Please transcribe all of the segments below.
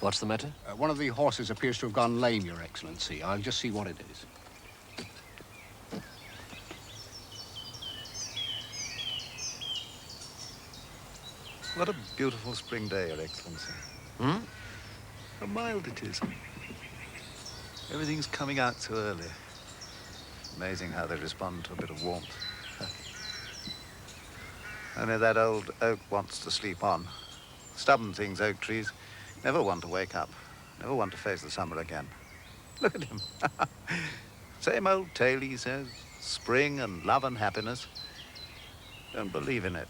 What's the matter? One of the horses appears to have gone lame, Your Excellency. I'll just see what it is. What a beautiful spring day, Your Excellency. Hmm? How mild it is. Everything's coming out so early. Amazing how they respond to a bit of warmth. Only that old oak wants to sleep on. Stubborn things, oak trees. Never want to wake up. Never want to face the summer again. Look at him. Same old tale, he says. Spring and love and happiness. Don't believe in it.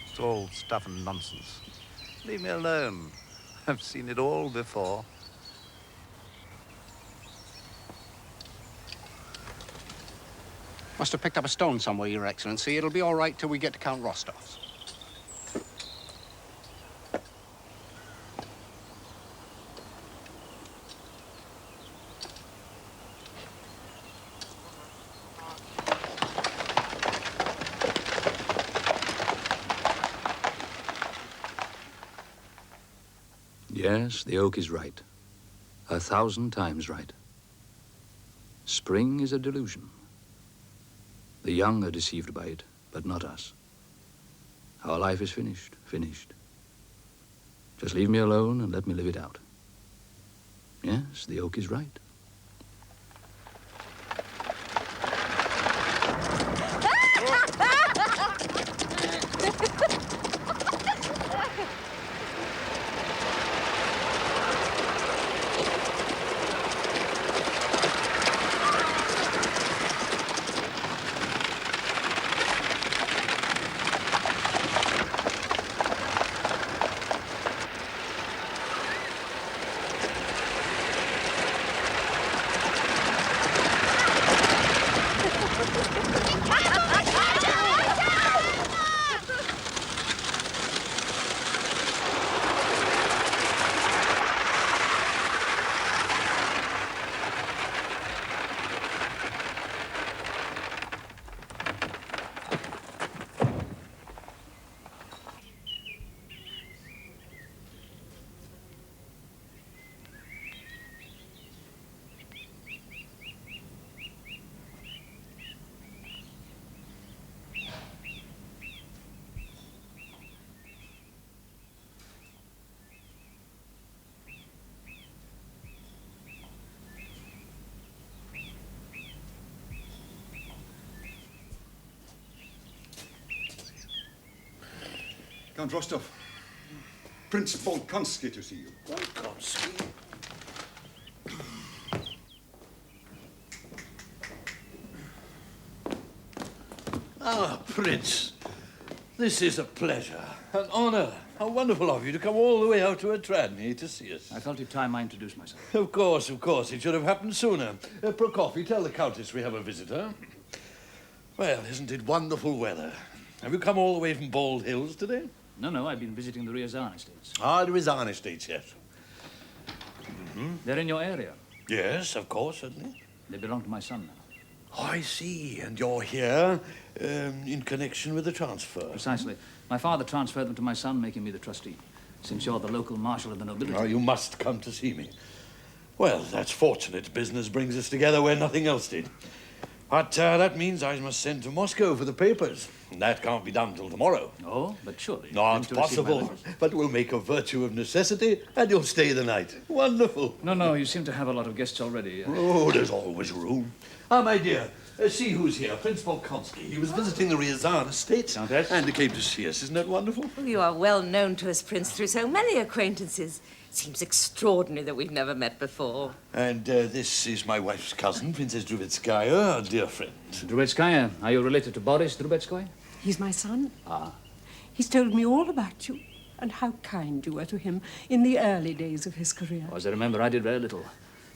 It's all stuff and nonsense. Leave me alone. I've seen it all before. Must have picked up a stone somewhere, Your Excellency. It'll be all right till we get to Count Rostov's. Yes, the oak is right. 1,000 times right. Spring is a delusion. The young are deceived by it, but not us. Our life is finished, finished. Just leave me alone and let me live it out. Yes, the oak is right. Count Rostov, Prince Bolkonsky to see you. Bolkonsky? Ah, Prince. This is a pleasure, an honor. How wonderful of you to come all the way out to Atradny to see us. I felt it time I introduced myself. Of course. It should have happened sooner. Prokofy, tell the Countess we have a visitor. Well, isn't it wonderful weather? Have you come all the way from Bald Hills today? No, I've been visiting the Ryazan estates. Ah, the Ryazan estates, yes. They're in your area. Yes, of course, certainly. They belong to my son now. Oh, I see. And you're here in connection with the transfer. Precisely. My father transferred them to my son, making me the trustee. Since you're the local marshal of the nobility. Oh, you must come to see me. Well, that's fortunate. Business brings us together where nothing else did. But that means I must send to Moscow for the papers. And that can't be done till tomorrow. Oh, but surely. Not possible. But we'll make a virtue of necessity, and you'll stay the night. Wonderful. No, you seem to have a lot of guests already. Oh, there's always room. Ah, my dear, see who's here. Prince Bolkonsky. He was visiting the Ryazan estates. Countess? And he came to see us. Isn't that wonderful? Oh, you are well known to us, Prince, through so many acquaintances. Seems extraordinary that we've never met before. And this is my wife's cousin, Princess Drubetskaya, a dear friend. Drubetskaya, are you related to Boris Drubetskoy? He's my son. Ah. He's told me all about you and how kind you were to him in the early days of his career. As I remember, I did very little.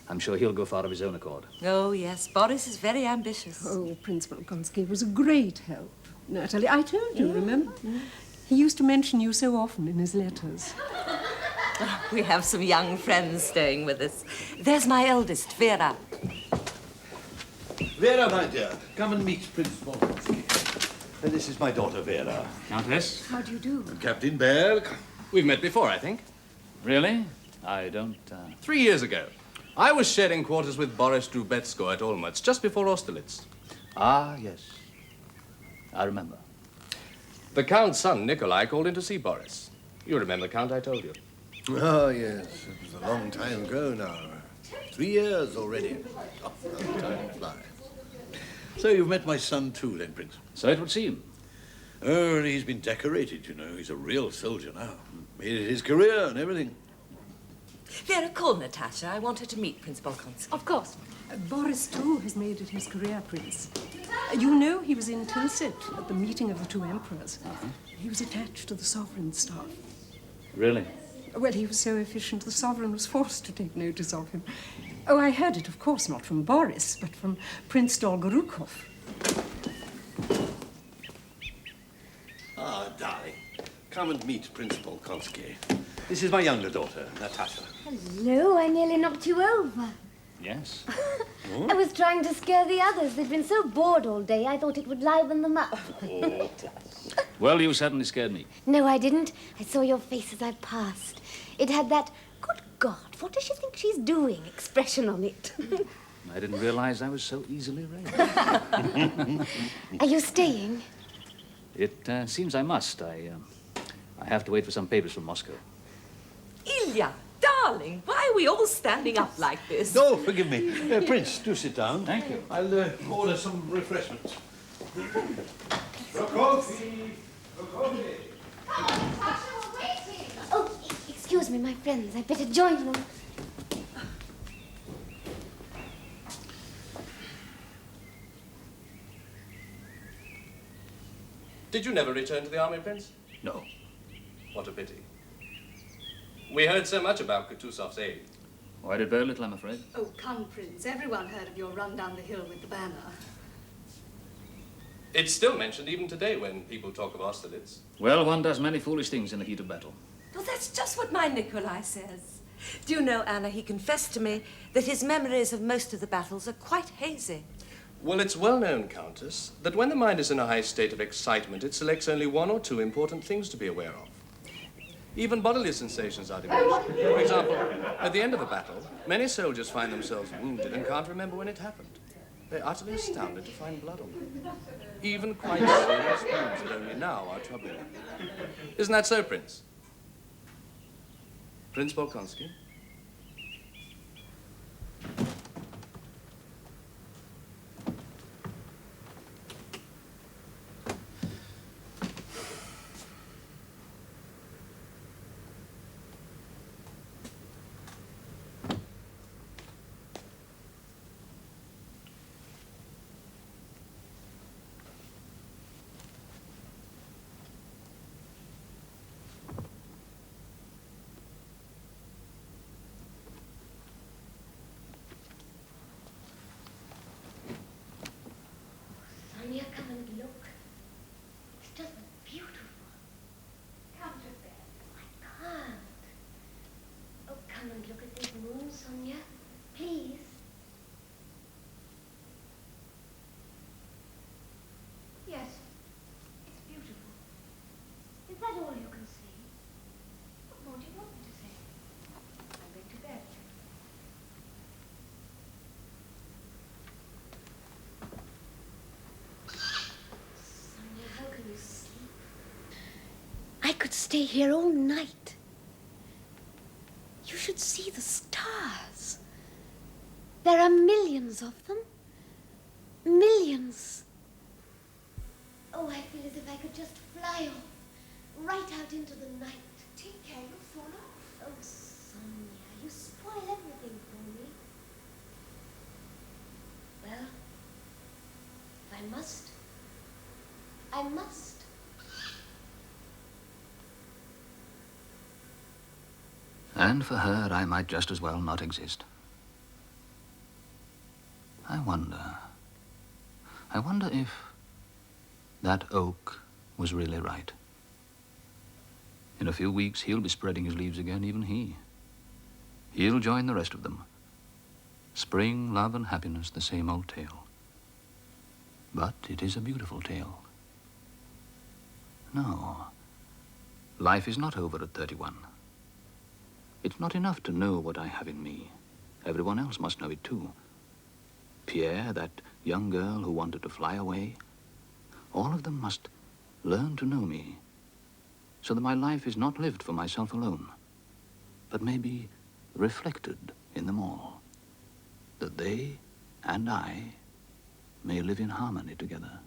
I'm sure he'll go far of his own accord. Oh, yes. Boris is very ambitious. Oh, Prince Bolkonsky was a great help. Natalie, I told you, remember? He used to mention you so often in his letters. We have some young friends staying with us. There's my eldest, Vera. Vera, my dear, come and meet Prince Bolkonsky. And this is my daughter, Vera. Countess? How do you do? And Captain Berg. We've met before, I think. Really? I don't... 3 years ago, I was sharing quarters with Boris Drubetsko at Olmutz, just before Austerlitz. Ah, yes. I remember. The Count's son, Nikolai, called in to see Boris. You remember, Count, I told you. Oh, yes. It was a long time ago now. 3 years already. Oh, how time flies. So you've met my son too, then, Prince? So it would seem. Oh, he's been decorated, you know. He's a real soldier now. Made it his career and everything. Vera, call Natasha. I want her to meet Prince Bolkonsky. Of course. Boris, too, has made it his career, Prince. You know he was in Tilsit at the meeting of the two emperors. He was attached to the sovereign's staff. Really? Well, he was so efficient, the sovereign was forced to take notice of him. Oh, I heard it, of course, not from Boris, but from Prince Dolgorukov. Ah, darling. Come and meet Prince Bolkonsky. This is my younger daughter, Natasha. Hello, I nearly knocked you over. Yes. I was trying to scare the others. They'd been so bored all day, I thought it would liven them up. Well, you certainly scared me. No, I didn't. I saw your face as I passed. It had that, good God, what does she think she's doing expression on it. I didn't realize I was so easily raised. Are you staying? It seems I must. I have to wait for some papers from Moscow. Ilya, darling, why are we all standing up like this? Oh, forgive me. Prince, do sit down. Thank you. I'll order some refreshments. For coffee! For coffee! Oh, excuse me, my friends. I'd better join them. Did you never return to the army, Prince? No. What a pity. We heard so much about Kutuzov's aid. Oh, I did very little, I'm afraid. Oh, come, Prince. Everyone heard of your run down the hill with the banner. It's still mentioned even today when people talk of Austerlitz. Well, one does many foolish things in the heat of battle. Well, that's just what my Nikolai says. Do you know, Anna, he confessed to me that his memories of most of the battles are quite hazy. Well, it's well known, Countess, that when the mind is in a high state of excitement, it selects only one or two important things to be aware of. Even bodily sensations are diminished. For example, at the end of a battle, many soldiers find themselves wounded and can't remember when it happened. They're utterly astounded to find blood on them. Even quite serious wounds that only now are troubling them. Isn't that so, Prince? Prince Bolkonsky? Sonia, come and look. It's just beautiful. Come to bed. I can't. Oh, come and look at this moon, Sonia. Please. Yes, it's beautiful. Is that all you can say? What more do you want me to say? I'm going to bed. Sonia, how can you sleep? I could stay here all night. You should see the stars. There are millions of them. Millions. Oh, I feel as if I could just fly off, right out into the night. Take care, you'll fall off. Oh, Sonia, you spoil everything for me. Well, if I must, I must. And for her, I might just as well not exist. I wonder if that oak was really right. In a few weeks, he'll be spreading his leaves again, even he. He'll join the rest of them. Spring, love, and happiness, the same old tale. But it is a beautiful tale. No, life is not over at 31. It's not enough to know what I have in me. Everyone else must know it too. Pierre, that young girl who wanted to fly away, all of them must learn to know me, so that my life is not lived for myself alone, but maybe reflected in them all, that they and I may live in harmony together.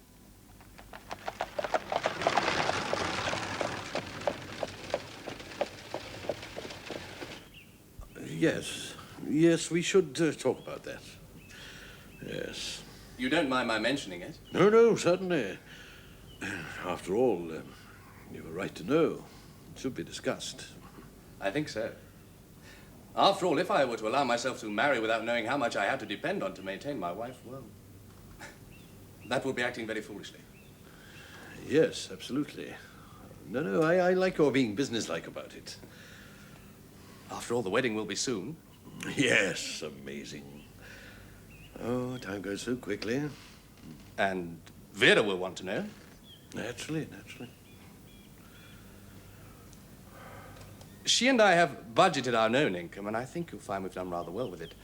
Yes, we should talk about that. Yes. You don't mind my mentioning it? No, certainly. After all, you have a right to know. It should be discussed. I think so. After all, if I were to allow myself to marry without knowing how much I had to depend on to maintain my wife, well, that would be acting very foolishly. Yes, absolutely. No, I like your being businesslike about it. After all, the wedding will be soon. Yes, amazing. Oh, time goes so quickly. And Vera will want to know. Naturally. She and I have budgeted our own income, and I think you'll find we've done rather well with it.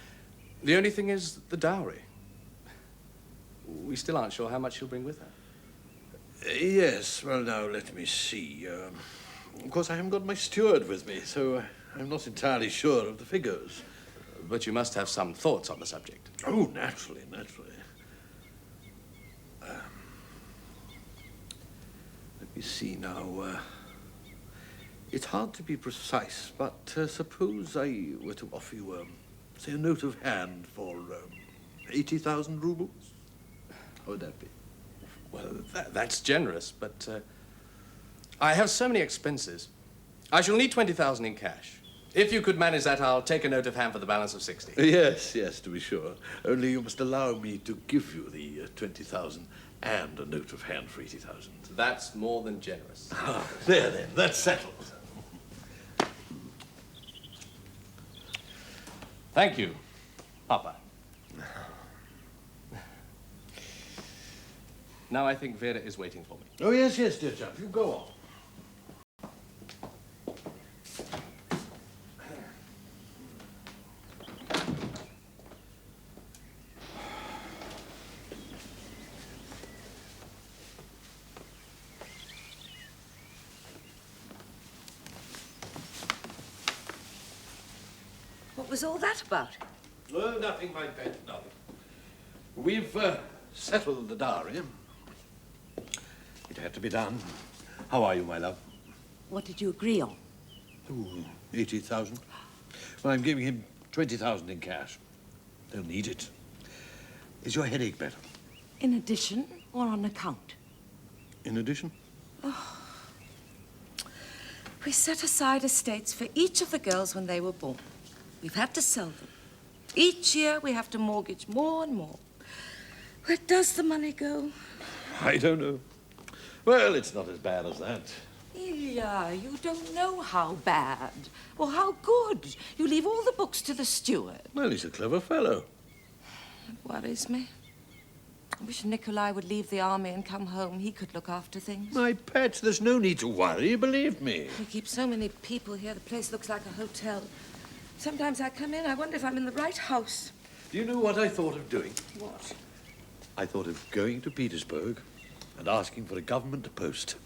The only thing is the dowry. We still aren't sure how much she'll bring with her. Yes, well, now, let me see. Of course, I haven't got my steward with me, so I'm not entirely sure of the figures. But you must have some thoughts on the subject. Oh, naturally. Let me see now. It's hard to be precise, but suppose I were to offer you, say, a note of hand for 80,000 rubles? How would that be? Well, that's generous, but I have so many expenses. I shall need 20,000 in cash. If you could manage that, I'll take a note of hand for the balance of 60. Yes, to be sure. Only you must allow me to give you the 20,000 and a note of hand for 80,000. That's more than generous. There, then. That's settled. Thank you, Papa. Now I think Vera is waiting for me. Oh, yes, dear chap. You go on. What was all that about? Oh, nothing, my pet, nothing. We've settled the dowry. It had to be done. How are you, my love? What did you agree on? Oh, 80,000. Well, I'm giving him 20,000 in cash. They'll need it. Is your headache better? In addition or on account? In addition? We set aside estates for each of the girls when they were born. We've had to sell them. Each year we have to mortgage more and more. Where does the money go? I don't know. Well, it's not as bad as that. Ilya, you don't know how bad or how good. You leave all the books to the steward. Well, he's a clever fellow. It worries me. I wish Nikolai would leave the army and come home. He could look after things. My pet, there's no need to worry, believe me. We keep so many people here, the place looks like a hotel. Sometimes I come in, I wonder if I'm in the right house. Do you know what I thought of doing? What? I thought of going to Petersburg and asking for a government post.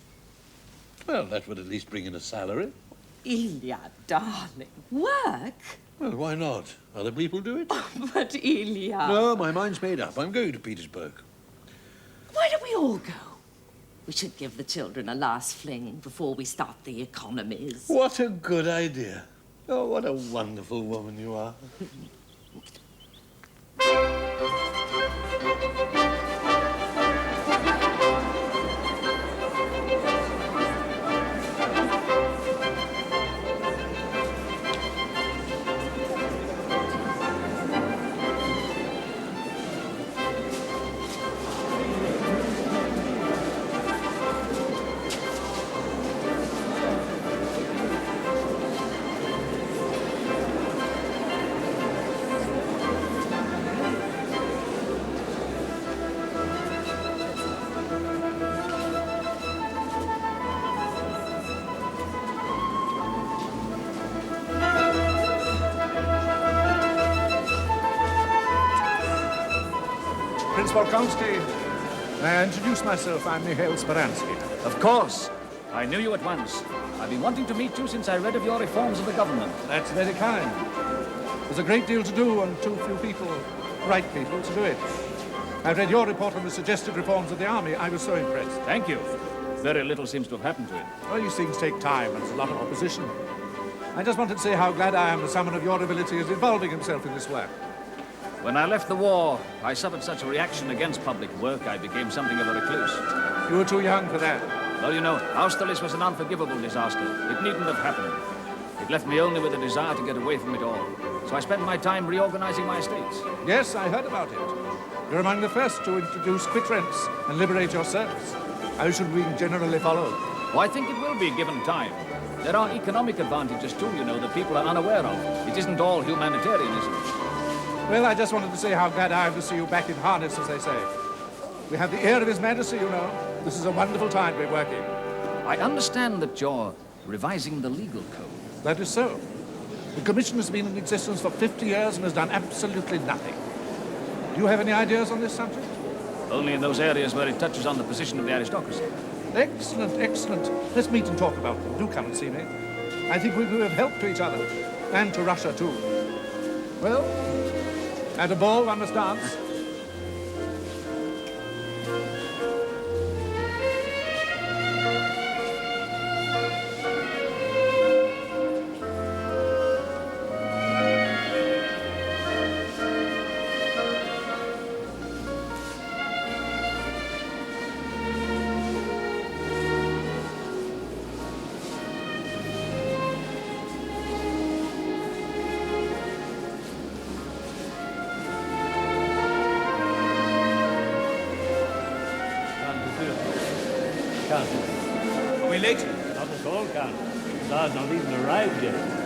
Well, that would at least bring in a salary. Ilya, darling, work? Well, why not? Other people do it. But Ilya... No, my mind's made up. I'm going to Petersburg. Why don't we all go? We should give the children a last fling before we start the economies. What a good idea. Oh, what a wonderful woman you are. Prince Volkonsky, may I introduce myself? I'm Mikhail Speransky. Of course. I knew you at once. I've been wanting to meet you since I read of your reforms of the government. That's very kind. There's a great deal to do and too few people, right people, to do it. I read your report on the suggested reforms of the army. I was so impressed. Thank you. Very little seems to have happened to it. Well, these things take time, and there's a lot of opposition. I just wanted to say how glad I am that someone of your ability is involving himself in this work. When I left the war, I suffered such a reaction against public work, I became something of a recluse. You were too young for that. Well, you know, Austerlitz was an unforgivable disaster. It needn't have happened. It left me only with a desire to get away from it all. So I spent my time reorganizing my estates. Yes, I heard about it. You're among the first to introduce quit rents and liberate your serfs. How should we generally follow? Oh, I think it will be given time. There are economic advantages too, you know, that people are unaware of. It isn't all humanitarianism. Well, I just wanted to say how glad I am to see you back in harness, as they say. We have the ear of His Majesty, you know. This is a wonderful time to be working. I understand that you're revising the legal code. That is so. The Commission has been in existence for 50 years and has done absolutely nothing. Do you have any ideas on this subject? Only in those areas where it touches on the position of the aristocracy. Excellent, excellent. Let's meet and talk about them. Do come and see me. I think we could have help to each other, and to Russia, too. Well, at a ball, one must dance. Are we late? Not at all, Count. The Tsar's not even arrived yet.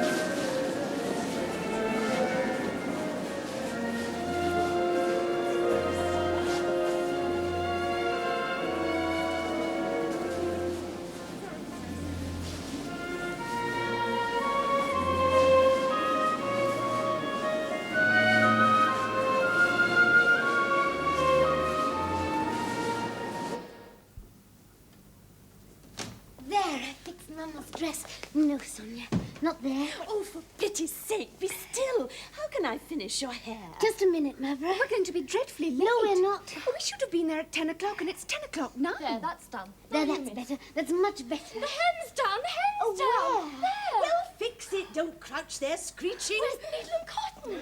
Dress. No, Sonia, not there. Oh, for pity's sake, be still. How can I finish your hair? Just a minute, Mother. We're going to be dreadfully late. No, we're not. Oh, we should have been there at 10 o'clock, and it's 10 o'clock now. There, that's done. There, that's better. That's much better. The hem's done. The hem's Oh, done. where? There. Well, fix it. Don't crouch there screeching. Where's the needle and cotton?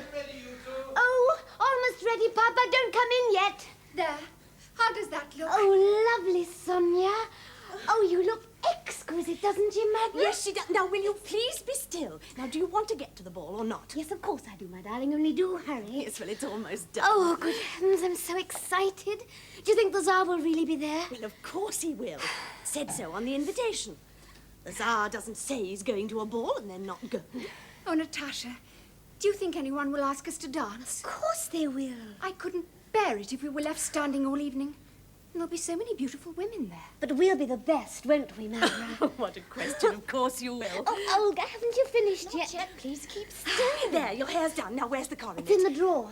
Oh, almost ready, Papa. Don't come in yet. There. How does that look? Oh, lovely, Sonia. Oh, you look exquisite, doesn't she, Mother? Yes, she does. Now, will you please be still? Now, do you want to get to the ball or not? Yes, of course I do, my darling. Only do hurry. Yes, well, it's almost done. Oh, good heavens, I'm so excited. Do you think the Tsar will really be there? Well, of course he will. Said so on the invitation. The Tsar doesn't say he's going to a ball and then not go. Oh, Natasha, do you think anyone will ask us to dance? Of course they will. I couldn't bear it if we were left standing all evening. And there'll be so many beautiful women there. But we'll be the best, won't we, Mother? What a question. Of course you will. Oh, Olga, haven't you finished Not yet? Please keep still. There, your hair's done. Now, where's the coronet? It's in the drawer.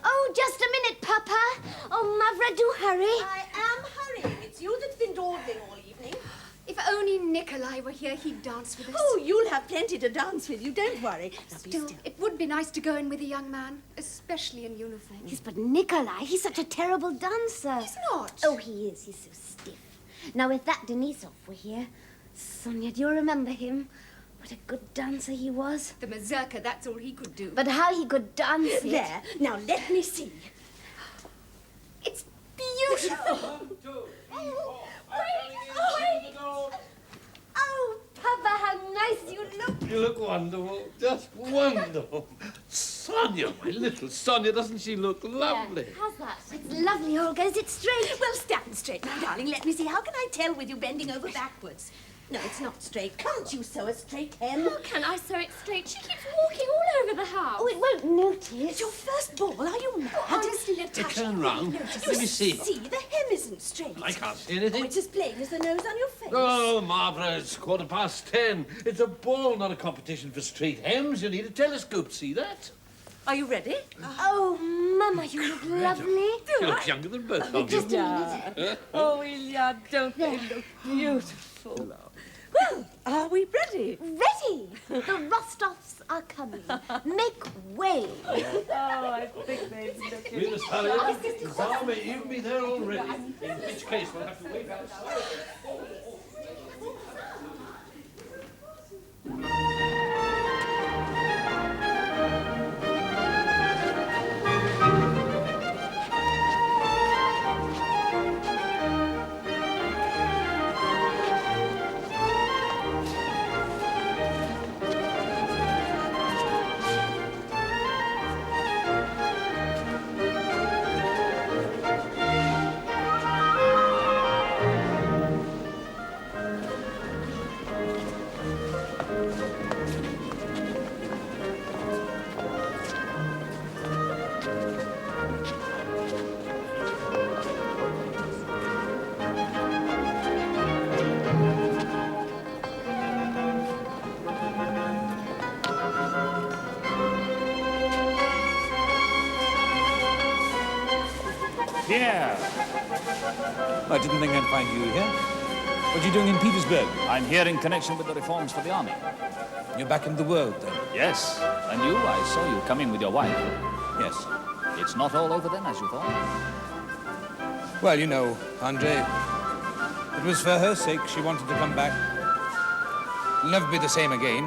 Oh, just a minute, Papa. Oh, Mother, do hurry. I am hurrying. It's you that's been dawdling all evening. If only Nikolai were here, he'd dance with us. Oh, you'll have plenty to dance with. You don't worry. Now, be Still, still. it would be nice to go in with a young man, especially in uniform. Yes, but Nikolai, he's such a terrible dancer. He's not. Oh, he is. He's so stiff. Now, if that Denisov were here... Sonia, do you remember him? What a good dancer he was. The mazurka, that's all he could do. But how he could dance it. There. Now, let me see. It's beautiful. Oh, Papa, how nice you look. You look wonderful, just wonderful. Sonia, my little Sonia, doesn't she look lovely? How's that? It's lovely, Olga. Is it straight? Well, stand straight, my darling. Let me see. How can I tell with you bending over backwards? No, it's not straight. Can't you sew a straight hem? How can I sew it straight? She keeps walking all over the house. Oh, it won't notice. It's your first ball. Are you mad? Honestly, Natasha. Turn round. Let me see. See, the hem isn't straight. I can't see Oh, anything. it's as plain as the nose on your face. Oh, Barbara, it's 10:15. It's a ball, not a competition for straight hems. You need a telescope, see that? Are you ready? Oh, Mama, you look lovely. You look younger than both of you. Just a minute. Oh, Ilya, don't they look beautiful? Well, are we ready? Ready! The Rostovs are coming. Make way. Oh, I think they've looked We must hurry. Tsar may even be there already. In which case we'll have to wait outside. Pierre! I didn't think I'd find you here. What are you doing in Petersburg? I'm here in connection with the reforms for the army. You're back in the world, then? Yes. And you, I saw you coming with your wife. Yes. It's not all over then, as you thought? Well, you know, Andrei, it was for her sake she wanted to come back. It'll never be the same again.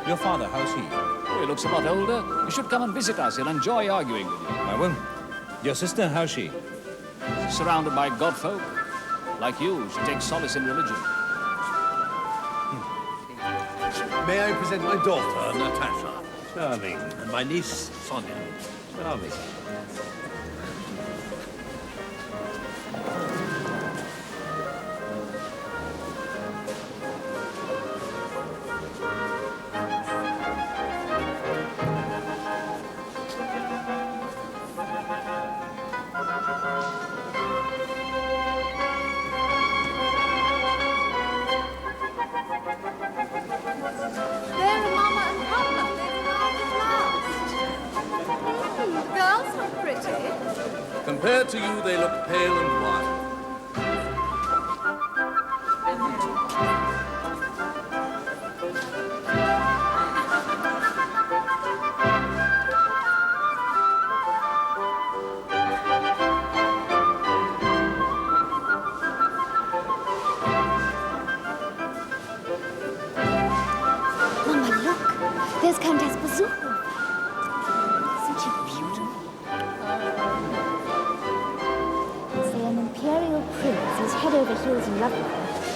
Your father, how's he? Oh, he looks a lot older. You should come and visit us. He'll enjoy arguing with you. I will. Your sister, how's she? She's surrounded by godfolk. Like you, she takes solace in religion. May I present my daughter, Natasha? Charming. And my niece, Sonia. Charming. Compared to you, they look pale and wan. Mama, look. There's Countess Besucher. Isn't she beautiful? Say an imperial prince is head over heels in love with her.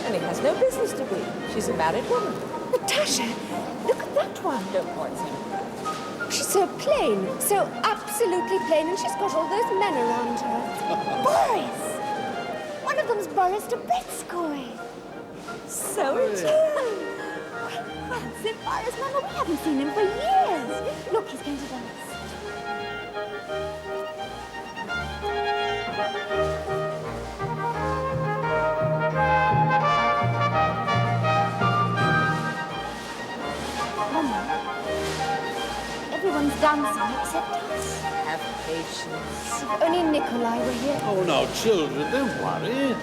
And he has no business to be. She's a married woman. Natasha, look at that one. Don't point him. She's so plain, so absolutely plain, and she's got all those men around her. Boris! One of them's Boris Dobetskoy. So it is. Francis, Boris, Mama, we haven't seen him for years. Look, he's going to dance. Mama, everyone's dancing except us. Have patience. If only Nikolai were here. Oh, now, children, don't worry.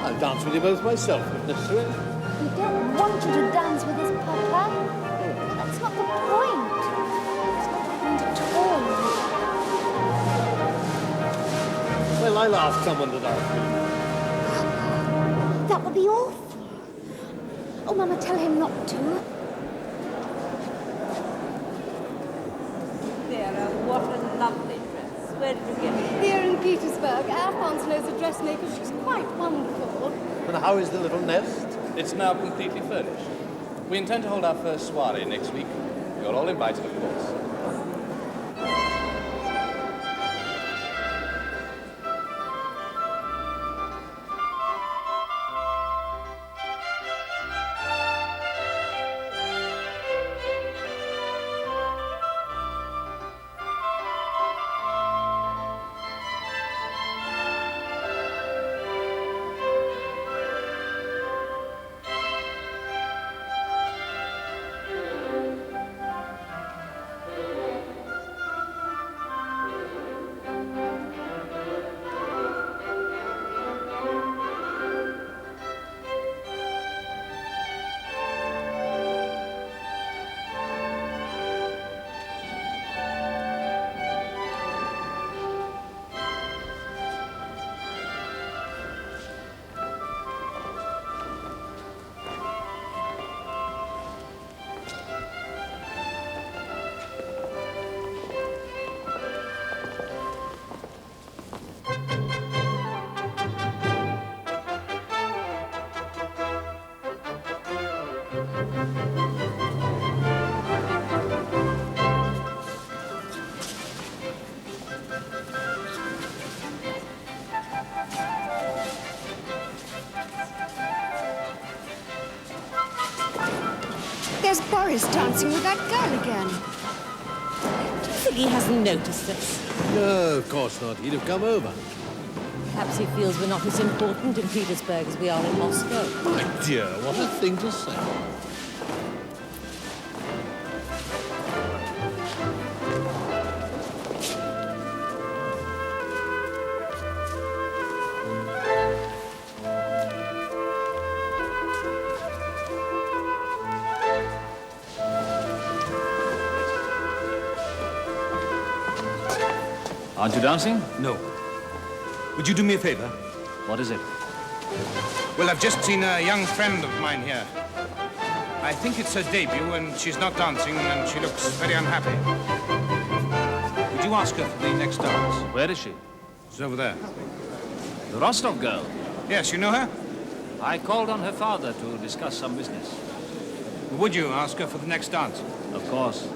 I'll dance with you both myself, if necessary. We don't want you to dance with his papa. That's not the point. It's not the point at all. Well, I'll ask someone to dance with me. That would be awful. Oh, Mama, tell him not to. Vera, what a lovely dress. Where did you get it? Here in Petersburg, Alphonse knows a dressmaker. She's quite wonderful. And how is the little nest? It's now completely furnished. We intend to hold our first soiree next week. You're all invited, of course. Boris dancing with that girl again. Do you think he hasn't noticed us? No, of course not. He'd have come over. Perhaps he feels we're not as important in Petersburg as we are in Moscow. My dear, what a thing to say. Aren't you dancing? No. Would you do me a favor? What is it? Well, I've just seen a young friend of mine here. I think it's her debut, and she's not dancing, and she looks very unhappy. Would you ask her for the next dance? Where is she? She's over there. The Rostov girl? Yes, you know her? I called on her father to discuss some business. Would you ask her for the next dance? Of course.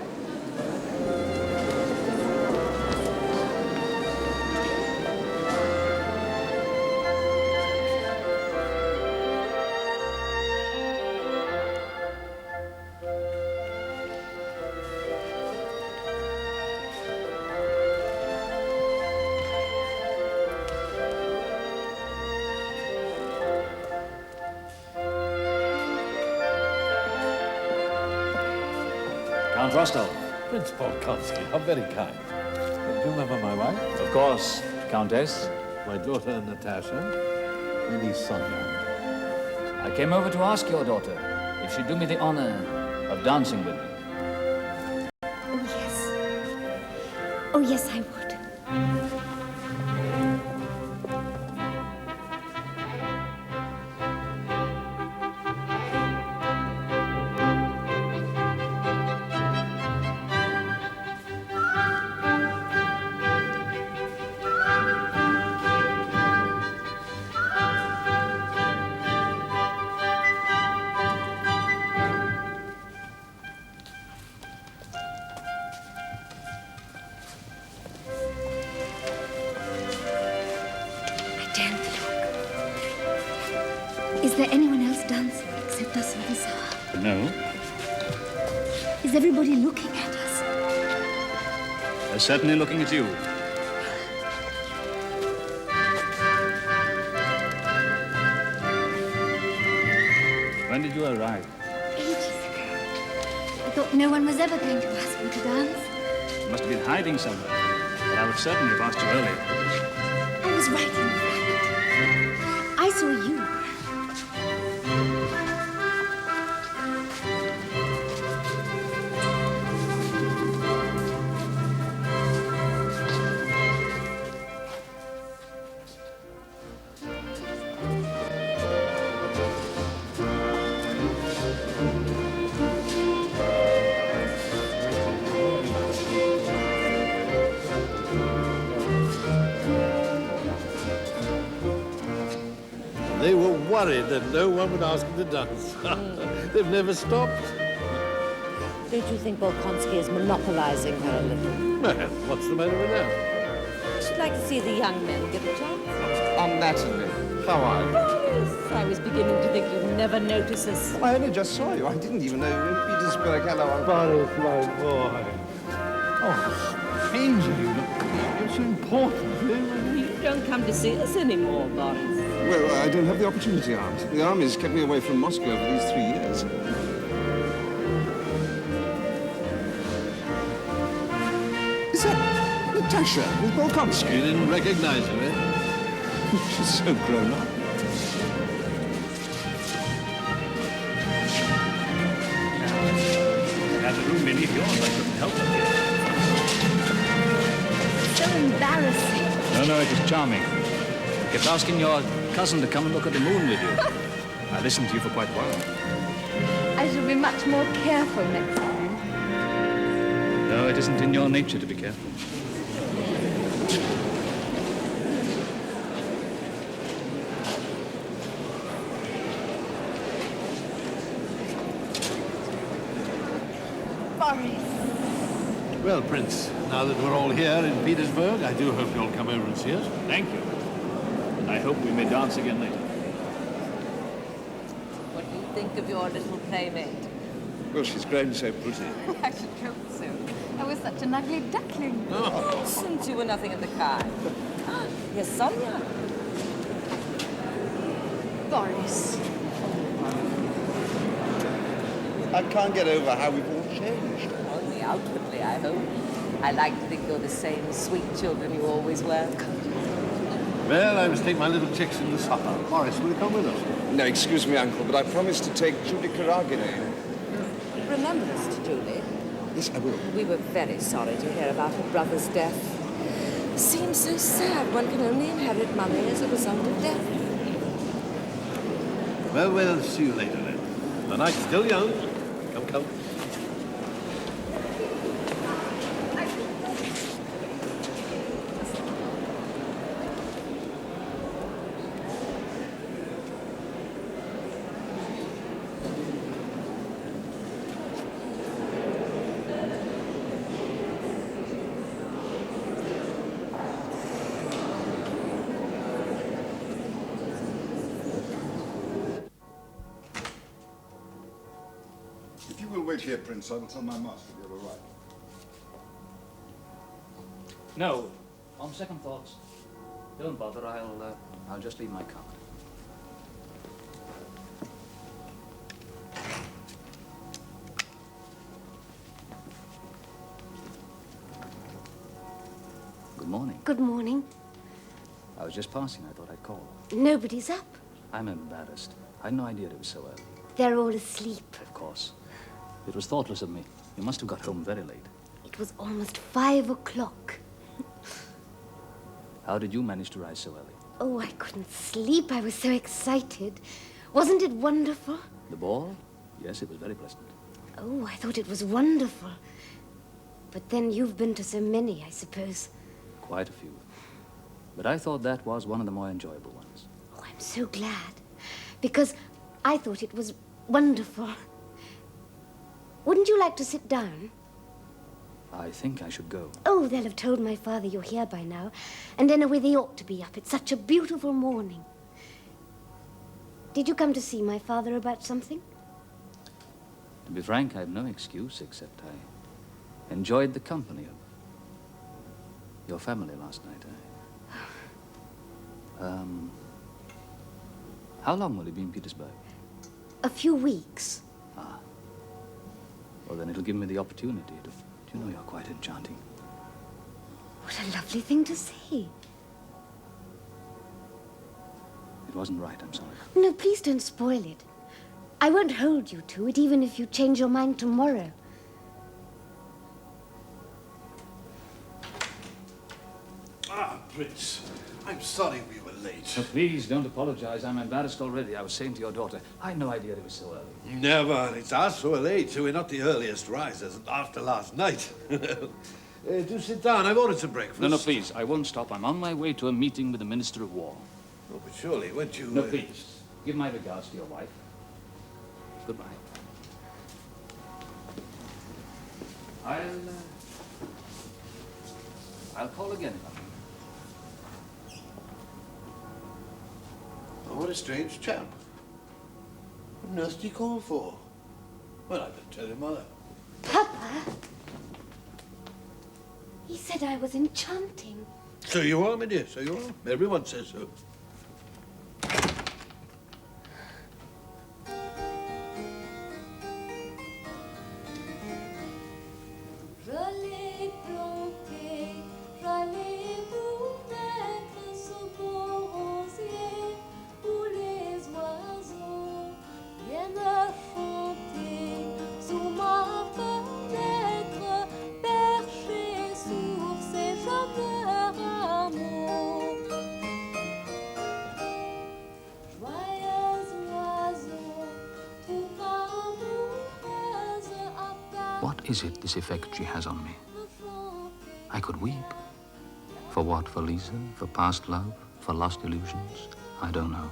Count Rostov. Prince Bolkonsky, how very kind. Do you remember my wife? Of course, Countess. My daughter Natasha, my niece Sonia. I came over to ask your daughter if she'd do me the honor of dancing with me. Oh, yes. Oh, yes, I would. Is there anyone else dancing except us and the Tsar? No. Is everybody looking at us? They're certainly looking at you. When did you arrive? Ages ago. I thought no one was ever going to ask me to dance. You must have been hiding somewhere. But I would certainly have asked you earlier. I was right in front. I saw you. They were worried that no one would ask them to dance. They've never stopped. Don't you think Bolkonsky is monopolizing her a little? Well, what's the matter with that? I should like to see the young men get a chance. Aunt Natalie, how are you? Boris, I was beginning to think you'd never notice us. I only just saw you. I didn't even know you were in Petersburg. Hello, Uncle. Boris, my boy. Oh, stranger, you look. You're so important. You don't come to see us anymore, Boris. Well, I don't have the opportunity, Aunt. The army's kept me away from Moscow for these 3 years. Is that Natasha with Bolkonsky? You didn't recognize her, eh? She's so grown up. Had a room beneath yours, I couldn't help it. So embarrassing. No, it was charming. I kept asking your cousin to come and look at the moon with you. I listened to you for quite a while. I shall be much more careful next time. No, it isn't in your nature to be careful. Boris. Well, Prince, now that we're all here in Petersburg, I do hope you'll come over and see us. Thank you. And I hope we may dance again later. What do you think of your little playmate? Well, she's grown so pretty. I should hope so. I was such an ugly duckling. Since you were nothing of the kind. Here's Sonia. Boris. I can't get over how we've all changed. Only outwardly, I hope. I like to think you're the same sweet children you always were. Well, I must take my little chicks in the supper. Morris, will you come with us? No, excuse me, Uncle, but I promised to take Judy Karagine. Remember us to Julie. Yes, I will. We were very sorry to hear about her brother's death. It seems so sad one can only inherit money as a result of death. Well, we'll see you later then. The night's still young. Come, come. If you will wait here, Prince, I will tell my master you're all right. No. On second thoughts, don't bother. I'll just leave my card. Good morning. Good morning. I was just passing. I thought I'd call. Nobody's up. I'm embarrassed. I had no idea it was so early. They're all asleep. Of course. It was thoughtless of me. You must have got home very late. It was almost 5 o'clock. How did you manage to rise so early? Oh, I couldn't sleep. I was so excited. Wasn't it wonderful? The ball? Yes, it was very pleasant. Oh, I thought it was wonderful. But then you've been to so many, I suppose. Quite a few. But I thought that was one of the more enjoyable ones. Oh, I'm so glad. Because I thought it was wonderful. Wouldn't you like to sit down? I think I should go. Oh, they'll have told my father you're here by now. And anyway, they ought to be up. It's such a beautiful morning. Did you come to see my father about something? To be frank, I have no excuse except I enjoyed the company of your family last night. How long will he be in Petersburg? A few weeks. Ah. Well, then it'll give me the opportunity to... You know, you're quite enchanting. What a lovely thing to say. It wasn't right, I'm sorry. No, please don't spoil it. I won't hold you to it, even if you change your mind tomorrow. Ah, Prince, I'm sorry we were late. No, please, don't apologize. I'm embarrassed already. I was saying to your daughter, I had no idea it was so early. Never. It's us who are late, so we're not the earliest risers after last night. Do sit down. I've ordered some breakfast. No, please. I won't stop. I'm on my way to a meeting with the Minister of War. Oh, but surely, won't you... No, please. Give my regards to your wife. Goodbye. I'll call again if I'm... Oh, what a strange chap. What on earth did he call for? Well, I better tell him, Mother. Papa! He said I was enchanting. So you are, my dear, so you are. Everyone says so. What is it, this effect she has on me? I could weep. For what? For Lisa? For past love? For lost illusions? I don't know.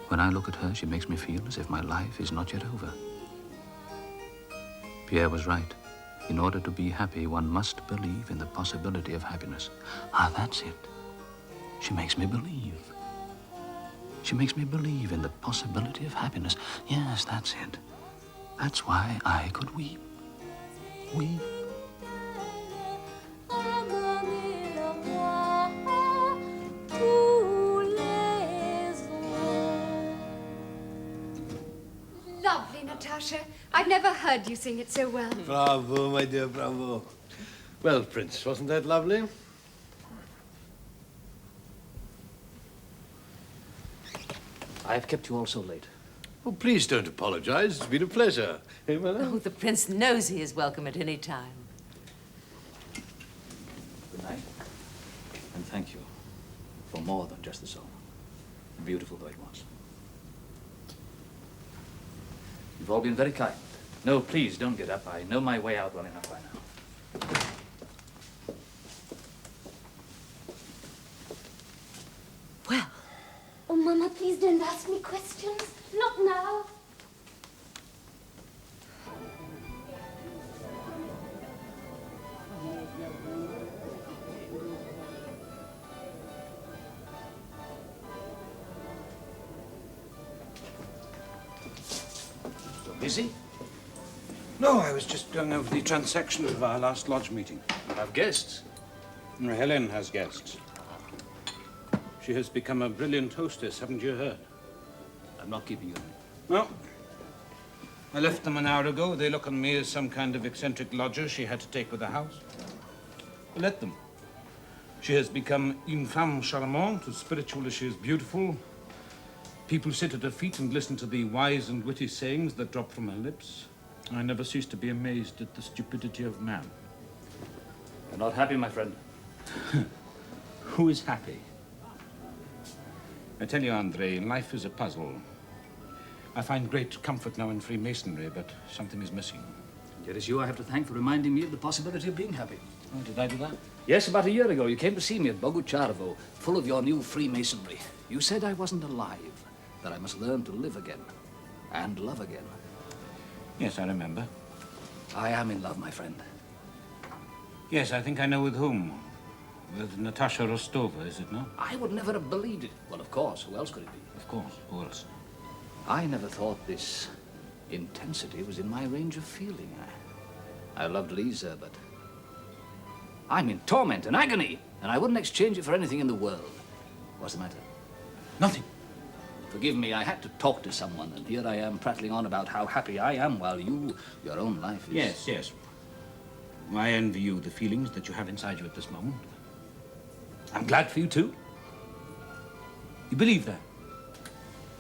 When I look at her, she makes me feel as if my life is not yet over. Pierre was right. In order to be happy, one must believe in the possibility of happiness. Ah, that's it. She makes me believe. She makes me believe in the possibility of happiness. Yes, that's it. That's why I could weep. Weep. Lovely, Natasha. I've never heard you sing it so well. Bravo, my dear, bravo. Well, Prince, wasn't that lovely? I've kept you all so late. Oh, please don't apologize. It's been a pleasure. Hey, madame? Oh, the prince knows he is welcome at any time. Good night. And thank you for more than just the song, beautiful though it was. You've all been very kind. No, please, don't get up. I know my way out well enough by now. Well. Oh, Mama, please don't ask me questions. Not now. So busy? No, I was just going over the transactions of our last lodge meeting. You have guests? Helen has guests. She has become a brilliant hostess, haven't you heard? I'm not keeping you. No. I left them an hour ago. They look on me as some kind of eccentric lodger she had to take with the house. Let them. She has become une femme charmante, as spiritual as she is beautiful. People sit at her feet and listen to the wise and witty sayings that drop from her lips. I never cease to be amazed at the stupidity of man. You're not happy, my friend. Who is happy? I tell you, Andrei, life is a puzzle. I find great comfort now in Freemasonry, but something is missing. Yet it's you I have to thank for reminding me of the possibility of being happy. Oh, did I do that? Yes, about a year ago, you came to see me at Bogucharovo, full of your new Freemasonry. You said I wasn't alive, that I must learn to live again and love again. Yes, I remember. I am in love, my friend. Yes, I think I know with whom. With Natasha Rostova, is it not? I would never have believed it. Well, of course, who else could it be? Of course, who else? I never thought this intensity was in my range of feeling. I loved Lisa, but I'm in torment and agony, and I wouldn't exchange it for anything in the world. What's the matter? Nothing. Forgive me, I had to talk to someone, and here I am prattling on about how happy I am while your own life is... Yes, yes. I envy you the feelings that you have inside you at this moment. I'm glad for you, too. You believe that?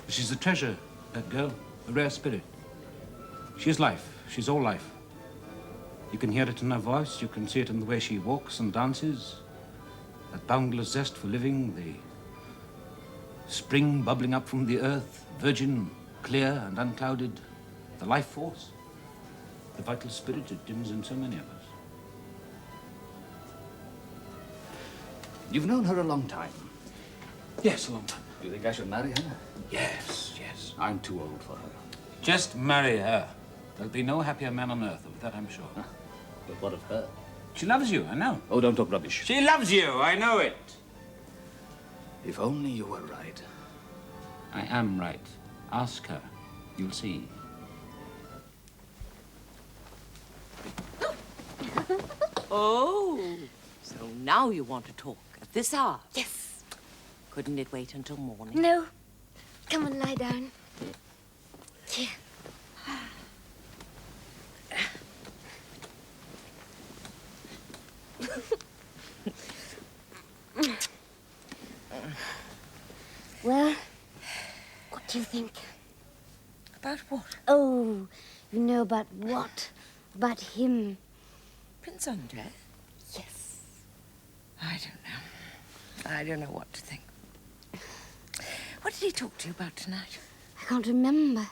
She's a treasure, that girl, a rare spirit. She is life. She's all life. You can hear it in her voice. You can see it in the way she walks and dances. That boundless zest for living, the spring bubbling up from the earth, virgin, clear and unclouded. The life force, the vital spirit it dims in so many of us. You've known her a long time. Yes, a long time. Do you think I should marry her? Yes, yes. I'm too old for her. Just marry her. There'll be no happier man on earth, of that I'm sure. But what of her? She loves you, I know. Oh, don't talk rubbish. She loves you, I know it. If only you were right. I am right. Ask her. You'll see. Oh, so now you want to talk at this hour? Yes. Couldn't it wait until morning? No. Come and lie down. Here. Well, what do you think? About what? Oh, you know about what? About him. Prince Andrei? Yes. I don't know. I don't know what to think. What did he talk to you about tonight? I can't remember.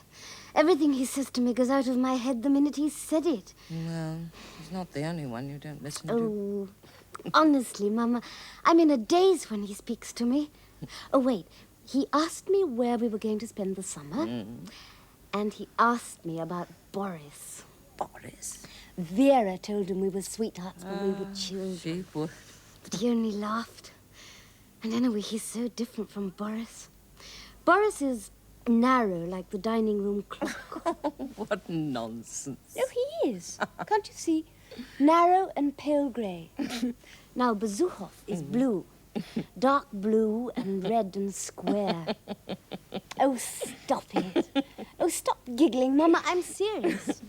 Everything he says to me goes out of my head the minute he said it. Well, he's not the only one you don't listen to. Oh, honestly, Mama, I'm in a daze when he speaks to me. Oh, wait. He asked me where we were going to spend the summer. And he asked me about Boris. Boris? Vera told him we were sweethearts when we were children. She would. But he only laughed. And anyway, he's so different from Boris. Boris is narrow like the dining room clock. What nonsense. No, he is. Can't you see? Narrow and pale grey. Now, Bezukhov is blue. Dark blue and red and square. Oh, stop it. Oh, stop giggling, Mama. I'm serious.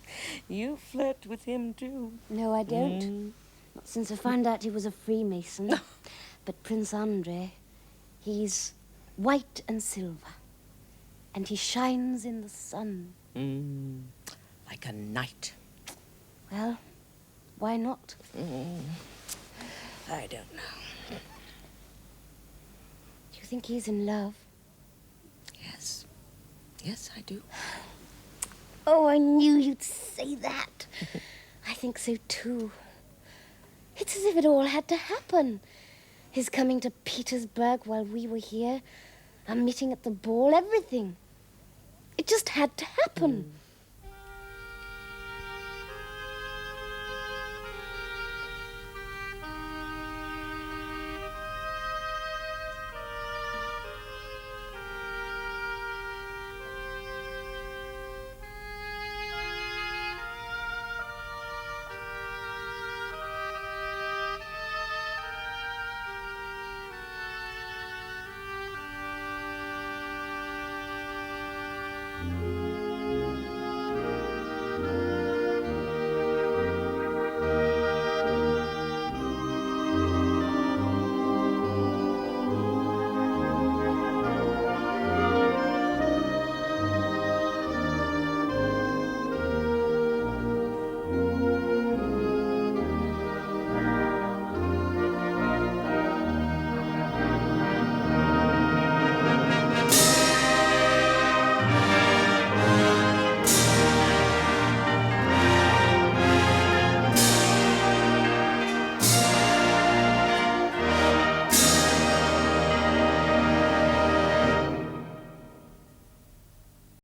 You flirt with him, too. No, I don't. Not since I found out he was a Freemason. But Prince Andrei, he's white and silver. And he shines in the sun. Like a knight. Well, why not? I don't know. Do you think he's in love? Yes. Yes, I do. Oh, I knew you'd say that. I think so, too. It's as if it all had to happen. His coming to Petersburg while we were here, our meeting at the ball, everything. It just had to happen.